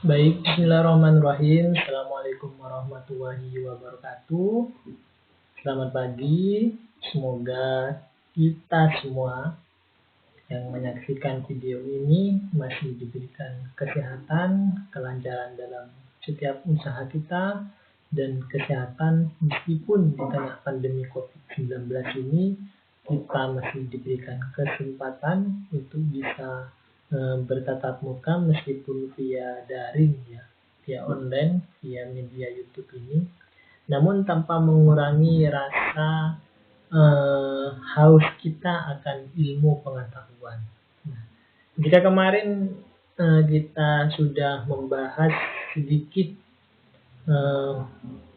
Baik, bismillahirrahmanirrahim. Assalamualaikum warahmatullahi wabarakatuh. Selamat pagi. Semoga kita semua yang menyaksikan video ini masih diberikan kesehatan, kelancaran dalam setiap usaha kita, dan kesehatan meskipun di tengah pandemi COVID-19 ini kita masih diberikan kesempatan untuk bisa bertatap muka meskipun via daring ya, via online, via media YouTube ini. Namun tanpa mengurangi rasa haus kita akan ilmu pengetahuan. Nah, jika kemarin kita sudah membahas sedikit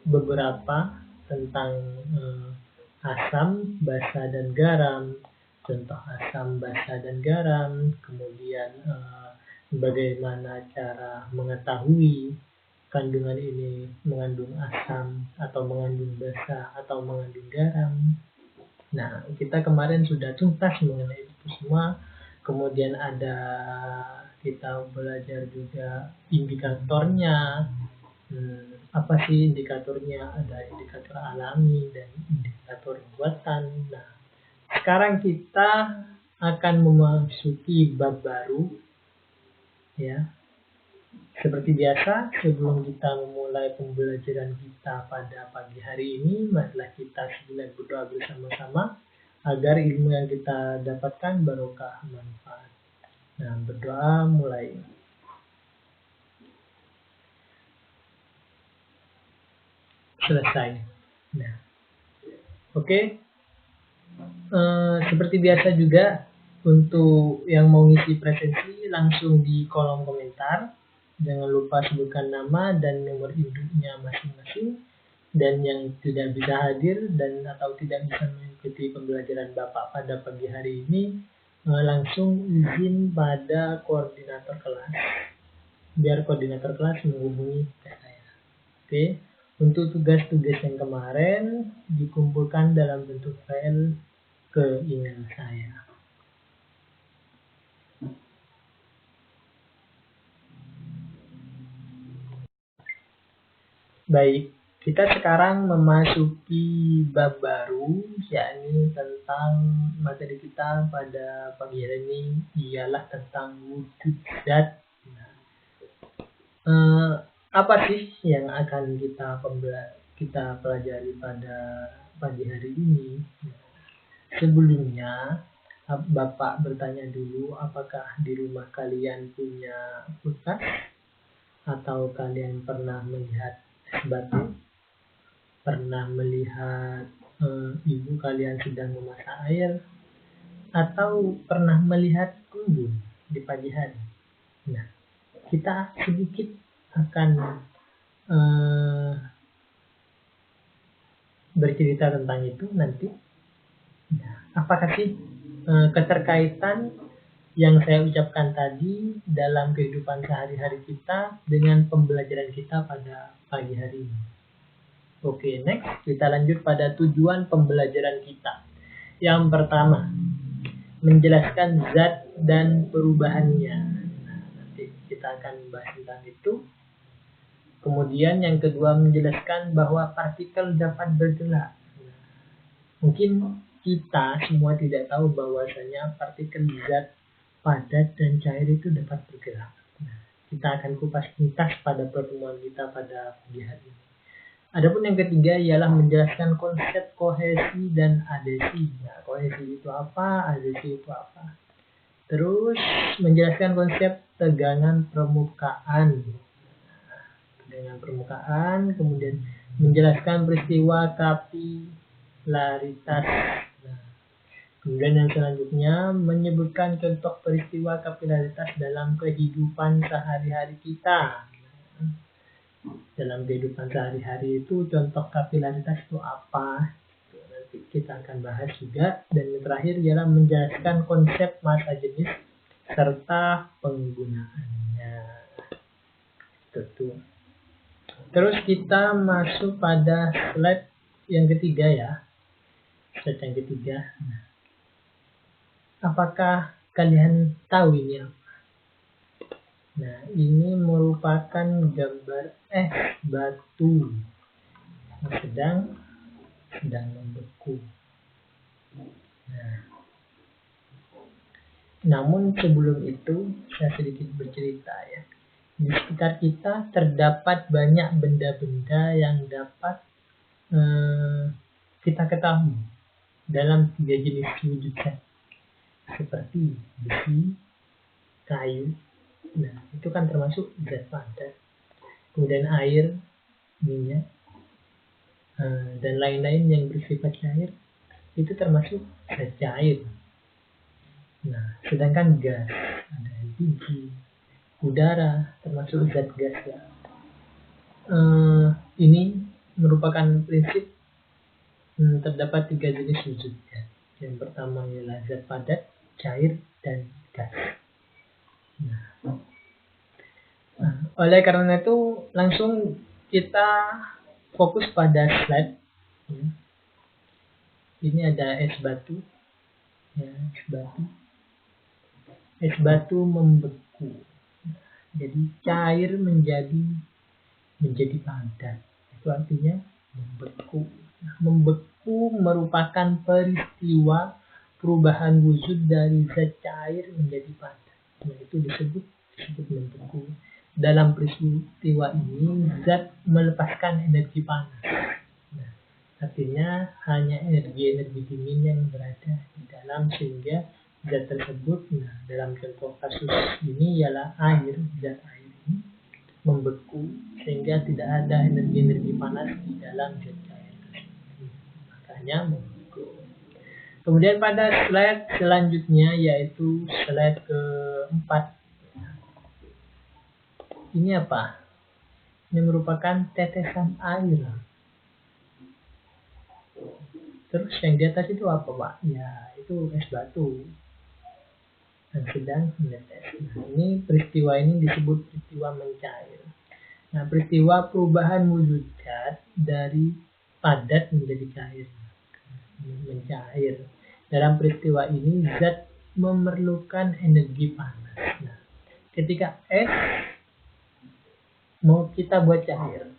beberapa tentang asam, basa, dan garam, contoh asam, basa, dan garam, kemudian bagaimana cara mengetahui kandungan ini mengandung asam atau mengandung basa atau mengandung garam. Nah, kita kemarin sudah tuntas mengenai itu semua. Kemudian kita belajar juga indikatornya. Apa sih indikatornya? Ada indikator alami dan indikator buatan. Nah, sekarang kita akan memasuki bab baru, ya. Seperti biasa, sebelum kita memulai pembelajaran kita pada pagi hari ini, marilah kita sejenak berdoa bersama-sama agar ilmu yang kita dapatkan barokah manfaat. Nah, berdoa mulai. Selesai. Nah, oke. Seperti biasa juga, untuk yang mau ngisi presensi langsung di kolom komentar. Jangan lupa sebutkan nama dan nomor induknya masing-masing. Dan yang tidak bisa hadir dan atau tidak bisa mengikuti pembelajaran Bapak pada pagi hari ini, langsung izin pada koordinator kelas. Biar koordinator kelas menghubungi ke saya. Oke. Untuk tugas-tugas yang kemarin dikumpulkan dalam bentuk file ke email saya. Baik, kita sekarang memasuki bab baru, yakni tentang materi kita pada pagi hari ini ialah tentang wujud zat. Apa sih yang akan kita pelajari pada pagi hari ini? Sebelumnya, Bapak bertanya dulu, apakah di rumah kalian punya kulkas? Atau kalian pernah melihat es batu? Pernah melihat ibu kalian sedang memasak air? Atau pernah melihat embun di pagi hari? Nah, kita sedikit akan bercerita tentang itu nanti. Nah, apakah sih keterkaitan yang saya ucapkan tadi dalam kehidupan sehari-hari kita dengan pembelajaran kita pada pagi hari ini? Oke, next kita lanjut pada tujuan pembelajaran kita. Yang pertama, menjelaskan zat dan perubahannya. Nah, nanti kita akan bahas tentang itu. Kemudian yang kedua, menjelaskan bahwa partikel dapat bergerak. Nah, mungkin kita semua tidak tahu bahwasanya partikel zat, padat, dan cair itu dapat bergerak. Nah, kita akan kupas tuntas pada pertemuan kita pada pagi hari ini. Adapun yang ketiga ialah menjelaskan konsep kohesi dan adesi. Nah, kohesi itu apa? Adesi itu apa? Terus menjelaskan konsep tegangan permukaan. Tegangan permukaan, kemudian menjelaskan peristiwa kapilaritas. Nah, kemudian yang selanjutnya menyebutkan contoh peristiwa kapilaritas dalam kehidupan sehari-hari kita. Dalam kehidupan sehari-hari itu contoh kapilaritas itu apa? Nanti kita akan bahas juga. Dan yang terakhir ialah menjelaskan konsep massa jenis serta penggunaannya. Tentu. Terus kita masuk pada slide yang ketiga ya. Slide yang ketiga. Nah, apakah kalian tahu ini apa? Nah, ini merupakan gambar es batu yang sedang membeku. Nah, namun sebelum itu saya sedikit bercerita ya. Di sekitar kita terdapat banyak benda-benda yang dapat kita ketahui dalam 3 jenis wujud zat, seperti besi, kayu. Nah, itu kan termasuk zat padat. Kemudian air, minyak, dan lain-lain yang bersifat cair, itu termasuk zat cair. Nah, sedangkan gas, ada LPG, udara, termasuk zat gas ya. Ini merupakan prinsip terdapat 3 jenis wujud zat. Yang pertama ialah zat padat, cair, dan gas. Nah, oleh karena itu langsung kita fokus pada slide. Ya. Ini ada es batu. Ya, es batu. Es batu membeku. Jadi cair menjadi padat. Itu artinya membeku. Nah, membeku merupakan peristiwa perubahan wujud dari zat cair menjadi padat. Nah, itu disebut membeku. Dalam peristiwa ini zat melepaskan energi panas. Nah, artinya hanya energi dingin yang berada di dalam, sehingga zat tersebut, nah dalam contoh kasus ini ialah air, zat air ini membeku sehingga tidak ada energi panas di dalam zat cair tersebut. Makanya membeku. Kemudian pada slide selanjutnya, yaitu slide keempat. Ini apa? Ini merupakan tetesan air. Terus yang di atas itu apa, Pak? Ya, itu es batu yang sedang menetes. Nah, ini peristiwa ini disebut peristiwa mencair. Nah, peristiwa perubahan wujud zat dari padat menjadi cair. Mencair. Dalam peristiwa ini zat memerlukan energi panas. Nah, ketika es mau kita buat cair,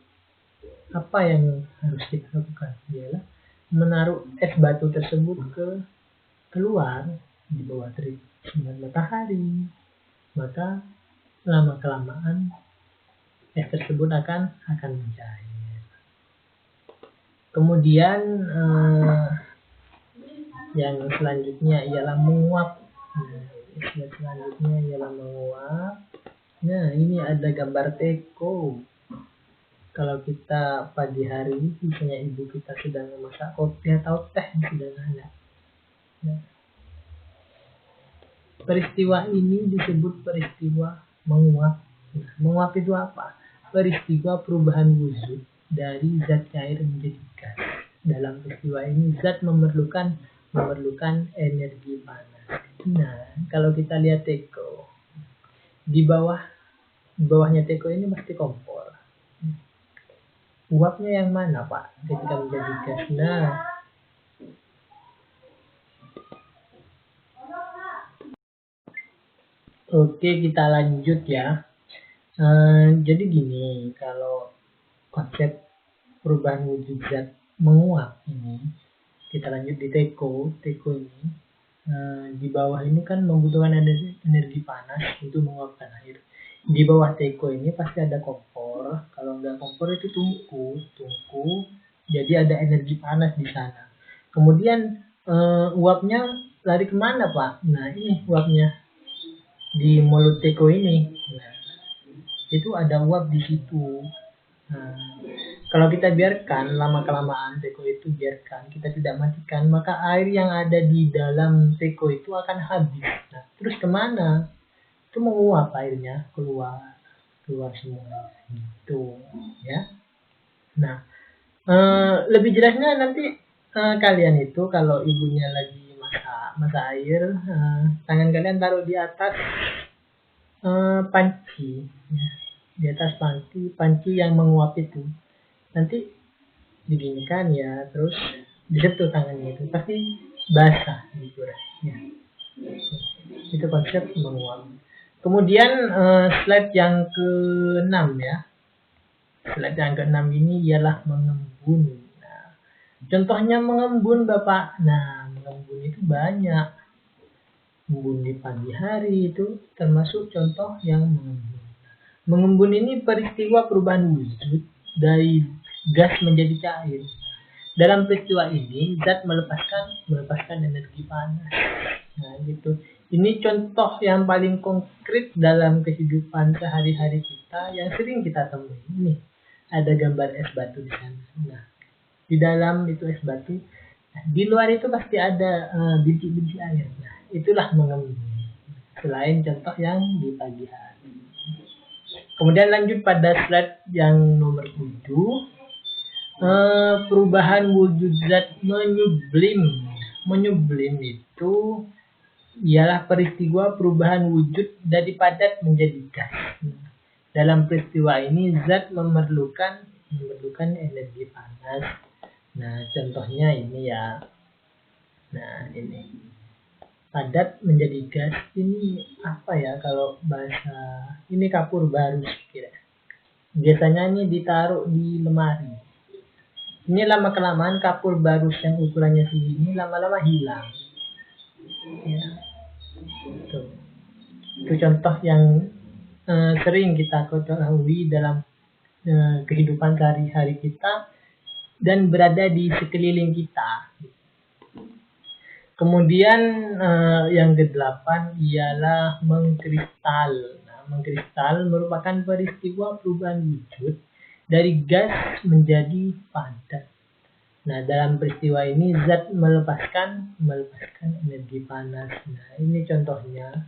apa yang harus kita lakukan? Ialah menaruh es batu tersebut keluar di bawah terik sinar matahari. Maka lama kelamaan es tersebut akan mencair. Kemudian yang selanjutnya ialah menguap. Nah, ini ada gambar teko. Kalau kita pagi hari, misalnya ibu kita sedang memasak kopi atau teh sudah ada. Nah, peristiwa ini disebut peristiwa menguap. Nah, menguap itu apa? Peristiwa perubahan wujud dari zat cair menjadi gas. Dalam peristiwa ini zat memerlukan energi panas. Nah, kalau kita lihat teko, di bawahnya teko ini pasti kompor. Uapnya yang mana, Pak, ketika menjadi gas? Nah, oke, kita lanjut ya. Jadi gini, kalau konsep perubahan wujud zat menguap ini, kita lanjut di teko ini. Di bawah ini kan membutuhkan energi panas untuk menguapkan air. Di bawah teko ini pasti ada kompor. Kalau nggak kompor itu tungku. Jadi ada energi panas di sana. Kemudian uapnya lari kemana, Pak? Nah, ini uapnya di mulut teko ini. Nah, itu ada uap di situ. Nah, kalau kita biarkan lama-kelamaan teko itu kita tidak matikan, maka air yang ada di dalam teko itu akan habis. Nah, terus kemana? Itu menguap airnya, keluar semua gitu ya. Nah, lebih jelasnya nanti kalian itu kalau ibunya lagi masak air, tangan kalian taruh di atas panci ya. Di atas panci yang menguap itu. Nanti diginikan ya, terus disentuh tangannya itu pasti basah gitu ya. Itu konsep menguap. Kemudian slide yang ke-6 ya. Slide yang ke-6 ini ialah mengembun. Nah, contohnya mengembun Bapak. Nah, mengembun itu banyak. Mengembun di pagi hari itu termasuk contoh yang mengembun. Mengembun ini peristiwa perubahan wujud dari gas menjadi cair. Dalam peristiwa ini, zat melepaskan energi panas. Nah, gitu. Ini contoh yang paling konkret dalam kehidupan sehari-hari kita yang sering kita temui. Ini ada gambar es batu di sana. Nah, di dalam itu es batu, di luar itu pasti ada bintik-bintik air. Nah, itulah mengembun. Selain contoh yang di pagi hari. Kemudian lanjut pada slide yang nomor 7. Perubahan wujud zat menyublim. Menyublim itu ialah peristiwa perubahan wujud dari padat menjadi gas. Dalam peristiwa ini zat memerlukan energi panas. Nah, contohnya ini ya. Nah, ini padat menjadi gas. Ini apa ya kalau bahasa ini kapur barus kira. Biasanya ini ditaruh di lemari. Ini lama-kelamaan kapur barus yang ukurannya segini lama-lama hilang. Ya, itu contoh yang sering kita ketahui dalam kehidupan sehari-hari kita dan berada di sekeliling kita. Kemudian yang ke-8 ialah mengkristal. Nah, mengkristal merupakan peristiwa perubahan wujud dari gas menjadi padat. Nah, dalam peristiwa ini zat melepaskan energi panas. Nah, ini contohnya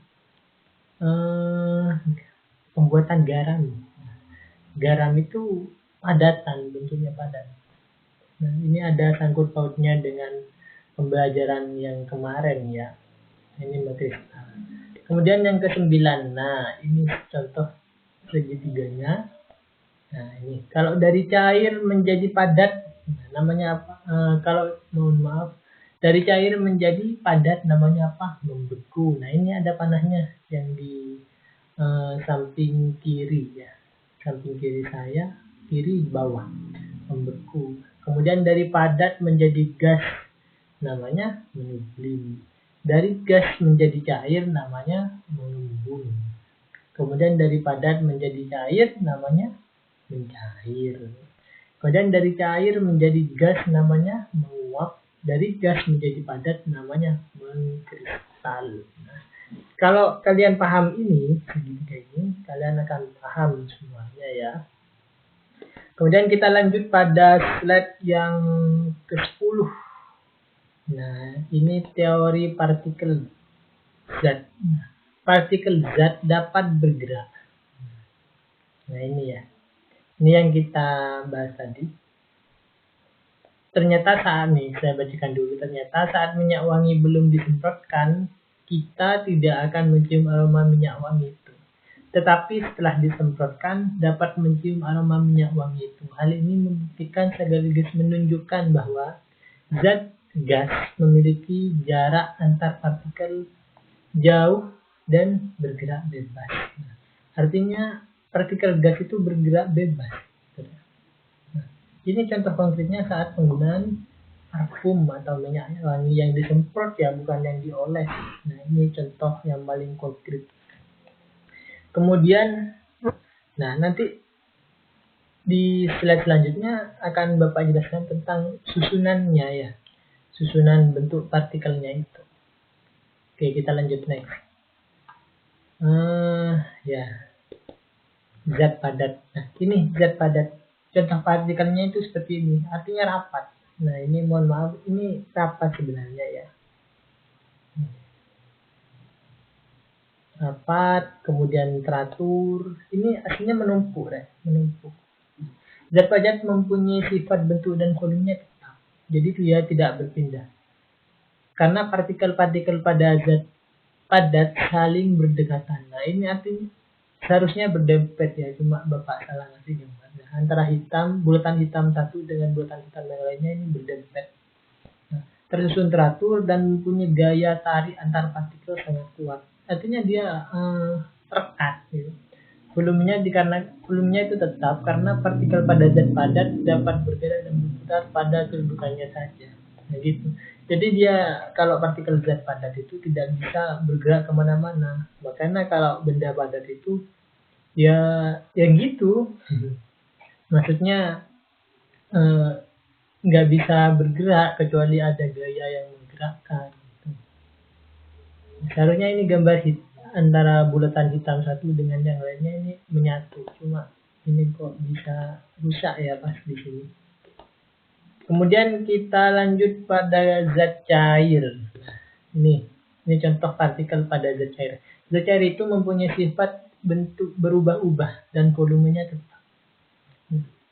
pembuatan garam. Garam itu padatan, bentuknya padat. Nah, ini ada sangkut pautnya dengan pembelajaran yang kemarin ya. Ini mengkristal. Kemudian yang ke-9. Nah, ini contoh segitiganya. Nah, ini kalau dari cair menjadi padat, nah, namanya apa? Dari cair menjadi padat namanya apa? Membeku. Nah, ini ada panahnya yang di samping kiri ya. Samping kiri saya, kiri bawah. Membeku. Kemudian dari padat menjadi gas namanya menyublim. Dari gas menjadi cair namanya mengembun. Kemudian dari padat menjadi cair namanya mencair. Kemudian dari cair menjadi gas namanya menguap. Dari gas menjadi padat namanya mengkristal. Nah, kalau kalian paham ini, kayak gini, kalian akan paham semuanya ya. Kemudian kita lanjut pada slide yang ke-10. Nah, ini teori partikel zat. Partikel zat dapat bergerak. Nah, ini ya. Ini yang kita bahas tadi. Ternyata saya bacakan dulu. Ternyata saat minyak wangi belum disemprotkan, kita tidak akan mencium aroma minyak wangi itu. Tetapi setelah disemprotkan, dapat mencium aroma minyak wangi itu. Hal ini membuktikan sekaligus menunjukkan bahwa zat gas memiliki jarak antar partikel jauh dan bergerak bebas. Nah, artinya partikel gas itu bergerak bebas. Ini contoh konkretnya saat penggunaan parfum atau minyak wangi yang disemprot ya, bukan yang dioles. Nah, ini contoh yang paling konkret. Kemudian, nah nanti di slide selanjutnya akan Bapak jelaskan tentang susunannya ya. Susunan bentuk partikelnya itu. Oke, kita lanjut next. Ya, zat padat. Nah, ini zat padat. Contoh partikelnya itu seperti ini, artinya rapat. Nah, ini mohon maaf, ini rapat sebenarnya ya. Rapat, kemudian teratur. Ini aslinya menumpuk ya, menumpuk. Zat padat mempunyai sifat bentuk dan volumenya tetap. Jadi dia tidak berpindah. Karena partikel-partikel pada zat padat saling berdekatan. Nah, ini artinya seharusnya berdempet ya, cuma Bapak salah ngasih gambar. Antara bulatan hitam satu dengan bulatan hitam yang lainnya ini berdempet. Nah, tersusun teratur dan mempunyai gaya tarik antar partikel sangat kuat. Artinya dia rekat gitu. Volumenya itu tetap karena partikel pada zat padat dapat bergerak dan berputar pada kedudukannya saja. Nah, gitu. Jadi dia kalau partikel zat padat itu tidak bisa bergerak kemana-mana. Makanya kalau benda padat itu ya gitu. Maksudnya nggak bisa bergerak kecuali ada gaya yang menggerakkan. Seharusnya ini gambar antara bulatan hitam satu dengan yang lainnya ini menyatu, cuma ini kok bisa rusak ya pas di sini. Kemudian kita lanjut pada zat cair. Ini contoh partikel pada zat cair. Zat cair itu mempunyai sifat bentuk berubah-ubah dan volumenya tetap.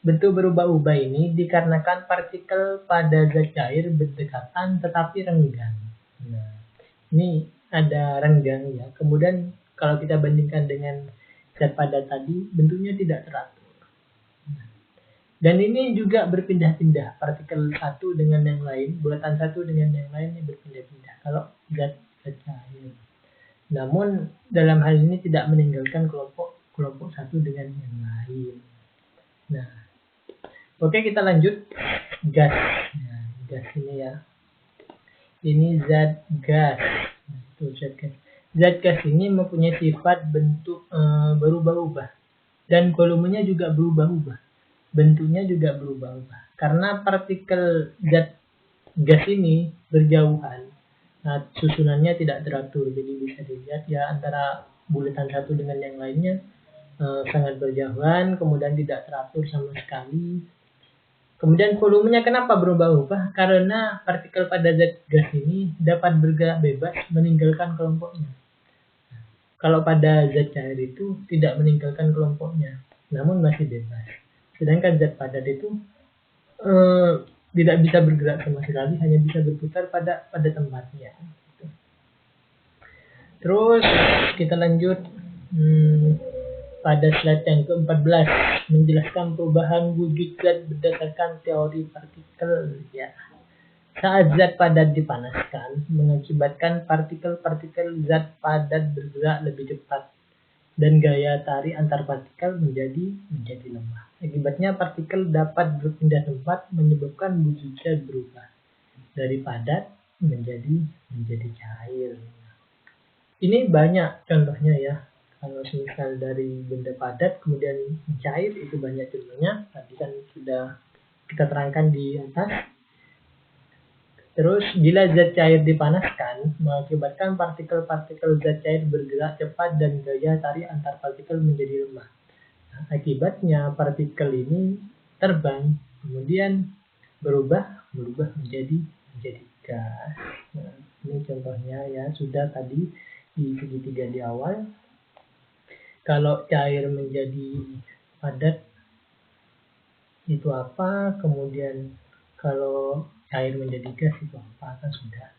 Bentuk berubah-ubah ini dikarenakan partikel pada zat cair berdekatan tetapi renggang. Nah, ini ada renggang ya. Kemudian kalau kita bandingkan dengan zat padat tadi, bentuknya tidak teratur. Dan ini juga berpindah-pindah, partikel satu dengan yang lain, bulatan satu dengan yang lain ini berpindah-pindah kalau zat cair. Namun dalam hal ini tidak meninggalkan kelompok satu dengan yang lain. Nah, oke, kita lanjut gas. Nah, gas ini ya. Ini zat gas. Zat gas ini mempunyai sifat bentuk berubah-ubah dan volumenya juga berubah-ubah, bentuknya juga berubah-ubah karena partikel zat gas ini berjauhan. Nah, susunannya tidak teratur, jadi bisa dilihat ya antara bulatan satu dengan yang lainnya sangat berjauhan, kemudian tidak teratur sama sekali. Kemudian volumenya kenapa berubah-ubah? Karena partikel pada zat gas ini dapat bergerak bebas meninggalkan kelompoknya. Kalau pada zat cair itu tidak meninggalkan kelompoknya, namun masih bebas. Sedangkan zat padat itu tidak bisa bergerak sama sekali, hanya bisa berputar pada tempatnya. Terus kita lanjut pada slide yang ke-14, menjelaskan perubahan wujud zat berdasarkan teori partikel ya. Saat zat padat dipanaskan, mengakibatkan partikel-partikel zat padat bergerak lebih cepat dan gaya tarik antar partikel menjadi lemah. Akibatnya partikel dapat berpindah tempat menyebabkan wujud zat berubah dari padat menjadi cair. Ini banyak contohnya ya. Kalau misal dari benda padat kemudian cair itu banyak contohnya. Tadi kan sudah kita terangkan di atas. Terus bila zat cair dipanaskan mengakibatkan partikel-partikel zat cair bergerak cepat dan gaya tarik antar partikel menjadi lemah. Nah, akibatnya partikel ini terbang kemudian berubah menjadi gas. Nah, ini contohnya ya sudah tadi di segitiga di awal. Kalau cair menjadi padat itu apa? Kemudian kalau cair menjadi gas itu apa? Kan sudah.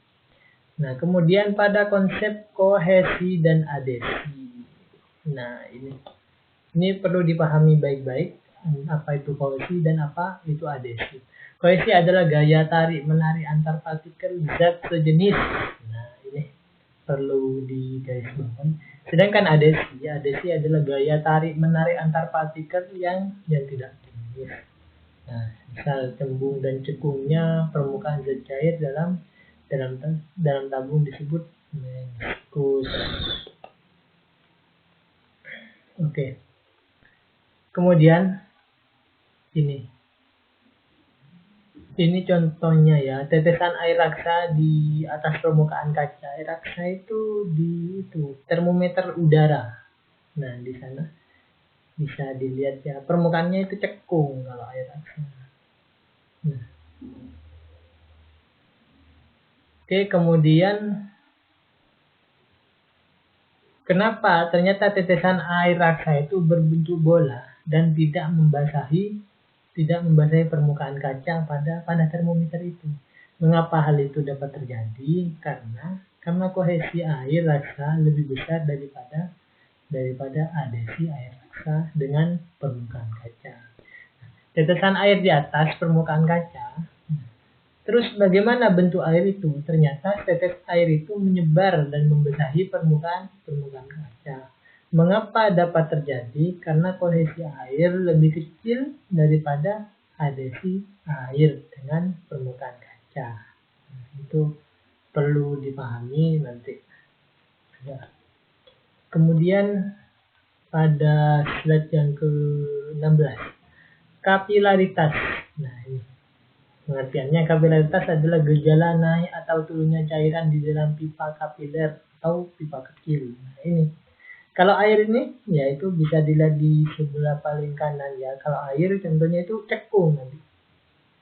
Nah, kemudian pada konsep kohesi dan adesi. Nah, ini perlu dipahami baik-baik apa itu kohesi dan apa itu adesi. Kohesi adalah gaya tarik menarik antar partikel zat sejenis. Nah, ini perlu digarisbawahi. Sedangkan adesi adalah gaya tarik menarik antar partikel yang tidak sejenis. Nah, misal cembung dan cekungnya permukaan zat cair dalam tabung disebut meniskus. Oke. Kemudian ini contohnya ya, tetesan air raksa di atas permukaan kaca. Air raksa itu termometer udara. Nah, di sana bisa dilihat ya, permukaannya itu cekung kalau air raksa. Nah. Oke, kemudian kenapa ternyata tetesan air raksa itu berbentuk bola dan tidak membasahi permukaan kaca pada termometer itu. Mengapa hal itu dapat terjadi? Karena kohesi air raksa lebih besar daripada adesi air raksa dengan permukaan kaca. Tetesan air di atas permukaan kaca. Terus bagaimana bentuk air itu? Ternyata tetes air itu menyebar dan membasahi permukaan kaca. Mengapa dapat terjadi? Karena kohesi air lebih kecil daripada adhesi air dengan permukaan kaca. Itu perlu dipahami nanti. Ya. Kemudian pada slide yang ke-16, kapilaritas. Nah, ini pengertiannya, kapilaritas adalah gejala naik atau turunnya cairan di dalam pipa kapiler atau pipa kecil. Nah, ini kalau air ini, ya itu bisa dilihat di sebelah paling kanan ya. Kalau air contohnya itu cekung nanti.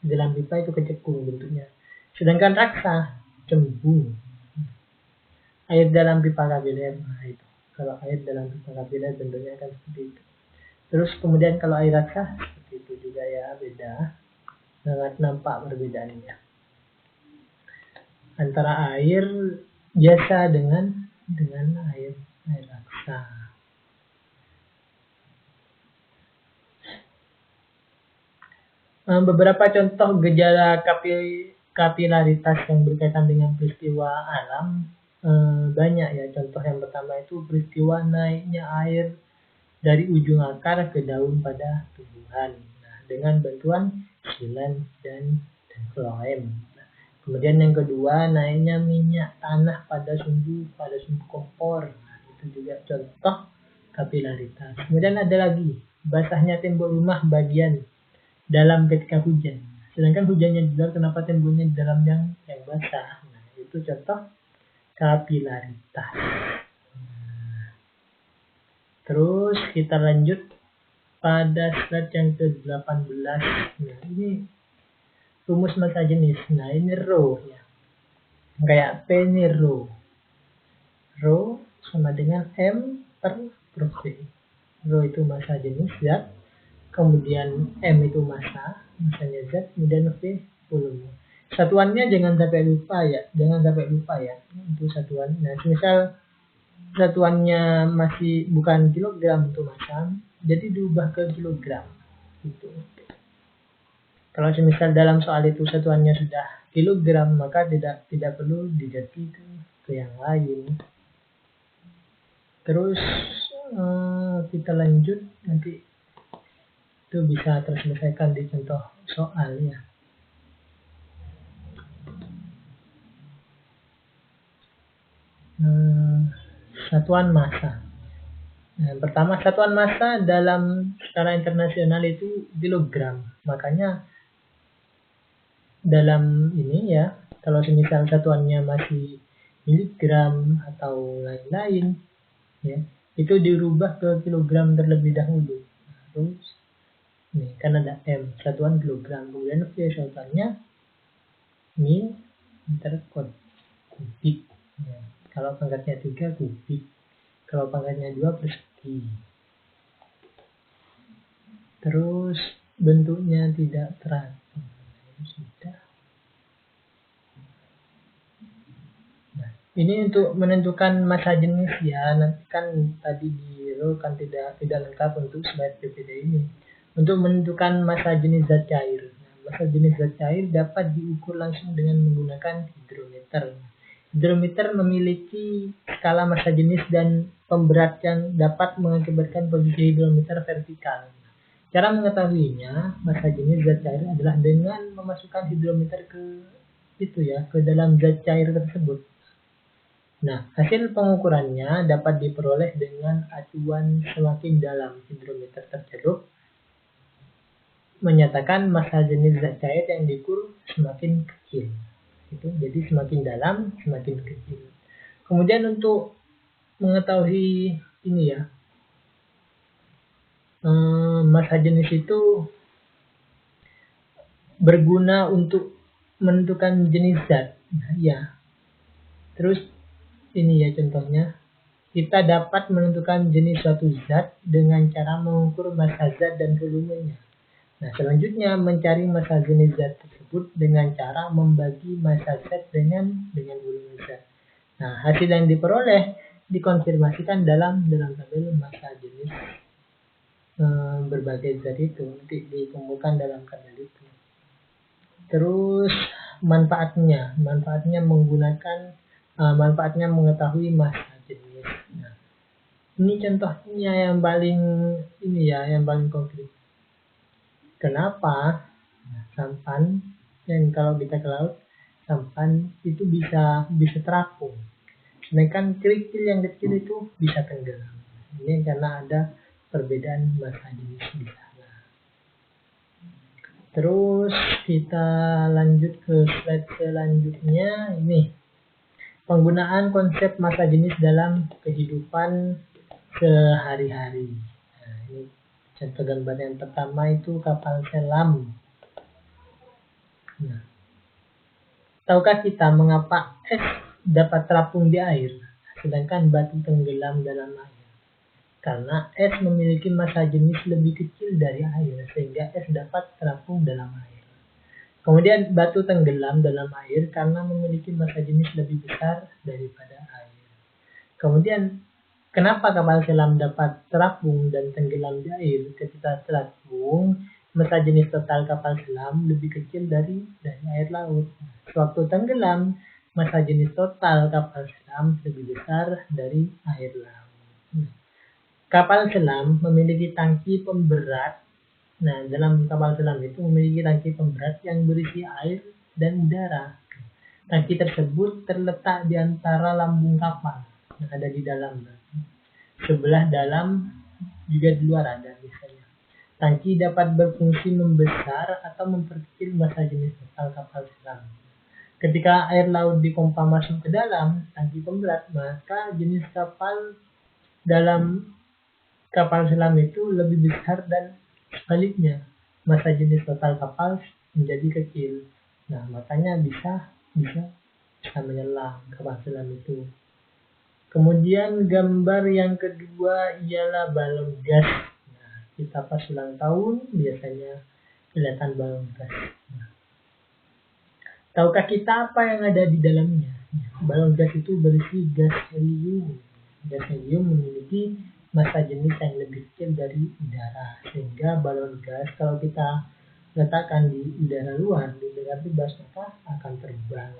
Dalam pipa itu kecekung bentuknya. Sedangkan raksa, cembung. Air dalam pipa kapiler, nah itu. Kalau air dalam pipa kapiler bentuknya akan seperti itu. Terus kemudian kalau air raksa, seperti itu juga ya, beda. Sangat nampak perbedaannya. Antara air biasa dengan air raksa. Beberapa contoh gejala kapilaritas yang berkaitan dengan peristiwa alam banyak ya. Contoh yang pertama itu peristiwa naiknya air dari ujung akar ke daun pada tumbuhan. Nah, dengan bantuan silen dan floem. Nah, kemudian yang kedua, naiknya minyak tanah pada sumbu kompor. Nah, itu juga contoh kapilaritas. Kemudian ada lagi, basahnya tembok rumah bagian dalam ketika hujan. Sedangkan hujannya di luar, kenapa temboknya di dalam yang basah? Nah, itu contoh kapilaritas. Terus kita lanjut pada slide yang ke-18. Nah, ini rumus massa jenis. Nah, ini rho ya. Kayak P ini rho. Rho sama dengan M per V. Rho itu massa jenis zat. Kemudian M itu massanya zat, kemudian V volume. Satuannya jangan sampai lupa ya, untuk satuan. Nah, misal satuannya masih bukan kilogram untuk massa, jadi diubah ke kilogram. Gitu. Kalau misal dalam soal itu satuannya sudah kilogram, maka tidak perlu diganti ke yang lain. Terus kita lanjut nanti. Itu bisa terselesaikan di contoh soal ya. Satuan massa. Nah, pertama, satuan massa dalam skala internasional itu kilogram. Makanya dalam ini ya, kalau semisal satuannya masih miligram atau lain-lain ya, itu dirubah ke kilogram terlebih dahulu. Terus nih kan ada M, satuan kilogram, kemudian V satuannya meter kubik ya. Kalau pangkatnya 3 kubik, kalau pangkatnya 2 persegi. Terus bentuknya tidak teratur. Sudah. Nah, ini untuk menentukan massa jenis ya. Nanti kan tadi di row kan tidak lengkap untuk slide PPT ini. Untuk menentukan massa jenis zat cair. Nah, massa jenis zat cair dapat diukur langsung dengan menggunakan hidrometer. Hidrometer memiliki skala massa jenis dan pemberat yang dapat mengakibatkan posisi hidrometer vertikal. Cara mengetahuinya, massa jenis zat cair adalah dengan memasukkan hidrometer ke dalam zat cair tersebut. Nah, hasil pengukurannya dapat diperoleh dengan acuan semakin dalam hidrometer tercelup menyatakan massa jenis zat cair yang diukur semakin kecil. Itu jadi semakin dalam semakin kecil. Kemudian untuk mengetahui ini ya, massa jenis itu berguna untuk menentukan jenis zat. Nah, ya. Terus ini ya contohnya, kita dapat menentukan jenis suatu zat dengan cara mengukur massa zat dan volumenya. Nah, selanjutnya mencari massa jenis zat tersebut dengan cara membagi massa zat dengan volume zat. Nah, hasil yang diperoleh dikonfirmasikan dalam tabel massa jenis berbagai zat itu, nanti dikumpulkan dalam tabel itu. Terus manfaatnya menggunakan manfaatnya mengetahui massa jenis. Nah, Ini contohnya yang paling yang paling konkret. Kenapa sampan yang kalau kita ke laut, sampan itu bisa terapung. Sedangkan kerikil yang kecil itu bisa tenggelam. Ini karena ada perbedaan massa jenis di sana. Terus kita lanjut ke slide selanjutnya. Ini penggunaan konsep massa jenis dalam kehidupan sehari-hari. Nah, ini contoh gambar yang pertama itu kapal selam. Nah, tahukah kita mengapa es dapat terapung di air, sedangkan batu tenggelam dalam air? Karena es memiliki massa jenis lebih kecil dari air, sehingga es dapat terapung dalam air. Kemudian batu tenggelam dalam air karena memiliki massa jenis lebih besar daripada air. Kemudian kenapa kapal selam dapat terapung dan tenggelam di air? Ketika terapung, massa jenis total kapal selam lebih kecil dari air laut. Sewaktu tenggelam, massa jenis total kapal selam lebih besar dari air laut. Kapal selam memiliki tangki pemberat. Nah, dalam kapal selam itu memiliki tangki pemberat yang berisi air dan udara. Tangki tersebut terletak di antara lambung kapal yang ada di dalam. Sebelah dalam juga di luar ada misalnya. Tangki dapat berfungsi membesar atau memperkecil massa jenis total kapal selam. Ketika air laut dipompa masuk ke dalam tangki pemberat, maka jenis kapal dalam kapal selam itu lebih besar dan sebaliknya massa jenis total kapal menjadi kecil. Nah, makanya bisa menyelam kapal selam itu. Kemudian gambar yang kedua ialah balon gas. Nah, kita pas ulang tahun biasanya kelihatan balon gas. Nah, tahukah kita apa yang ada di dalamnya? Balon gas itu berisi gas helium. Gas helium memiliki massa jenis yang lebih kecil dari udara, sehingga balon gas kalau kita letakkan di udara luar, di udara bebas, maka akan terbang.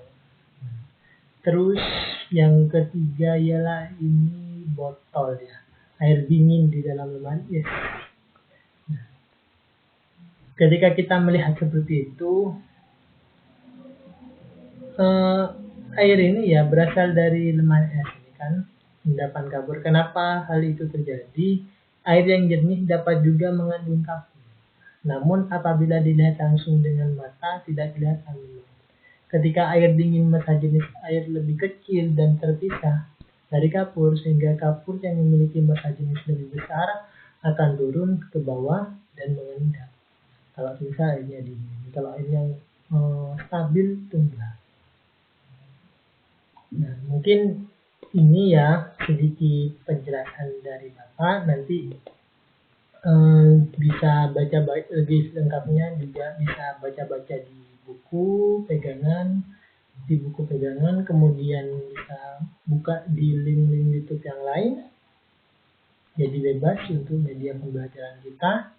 Terus yang ketiga ialah ini botol ya, air dingin di dalam lemari es. Nah, ketika kita melihat seperti itu, air ini ya berasal dari lemari es ini kan, endapan kapur. Kenapa hal itu terjadi? Air yang jernih dapat juga mengandung kapur. Namun apabila dilihat langsung dengan mata tidak kelihatan. Ketika air dingin massa jenis air lebih kecil dan terpisah dari kapur, sehingga kapur yang memiliki massa jenis lebih besar akan turun ke bawah dan mengendap. Kalau bisa airnya dingin, kalau airnya stabil itu enggak. Nah, mungkin ini ya sedikit penjelasan dari Bapak. Nanti bisa baca lebih lengkapnya juga bisa baca-baca di buku pegangan, kemudian bisa buka di link-link YouTube yang lain. Jadi bebas untuk media pembelajaran kita.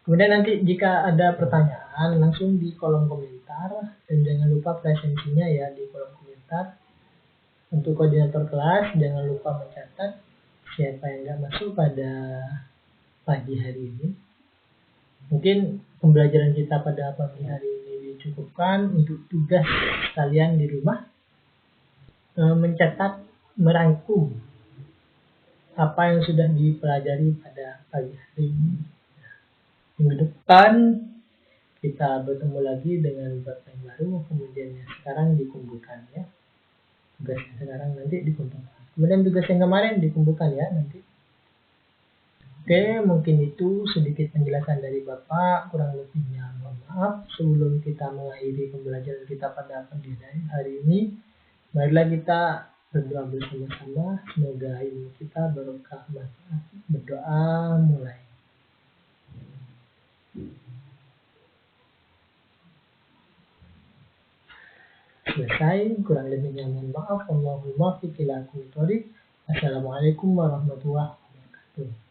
Kemudian nanti jika ada pertanyaan langsung di kolom komentar, dan jangan lupa presensinya ya di kolom komentar. Untuk koordinator kelas jangan lupa mencatat siapa yang nggak masuk pada pagi hari ini. Mungkin pembelajaran kita pada pagi hari ini dicukupkan. Untuk tugas kalian di rumah, mencatat, merangkum apa yang sudah dipelajari pada pagi hari ini. Minggu depan kita bertemu lagi dengan bab yang baru, kemudian yang sekarang dikumpulkan ya. Tugas yang sekarang nanti dikumpulkan. Kemudian tugas yang kemarin dikumpulkan ya nanti. Oke, mungkin itu sedikit penjelasan dari Bapak, kurang lebihnya mohon maaf. Sebelum kita mengakhiri pembelajaran kita pada pagi hari ini, marilah kita berdoa bersama-sama, semoga ilmu kita barokah manfaat. Berdoa mulai. Selesai, kurang lebihnya mohon maaf. Allahumma fiqh ila kulli thoriq. Assalamualaikum warahmatullahi wabarakatuh.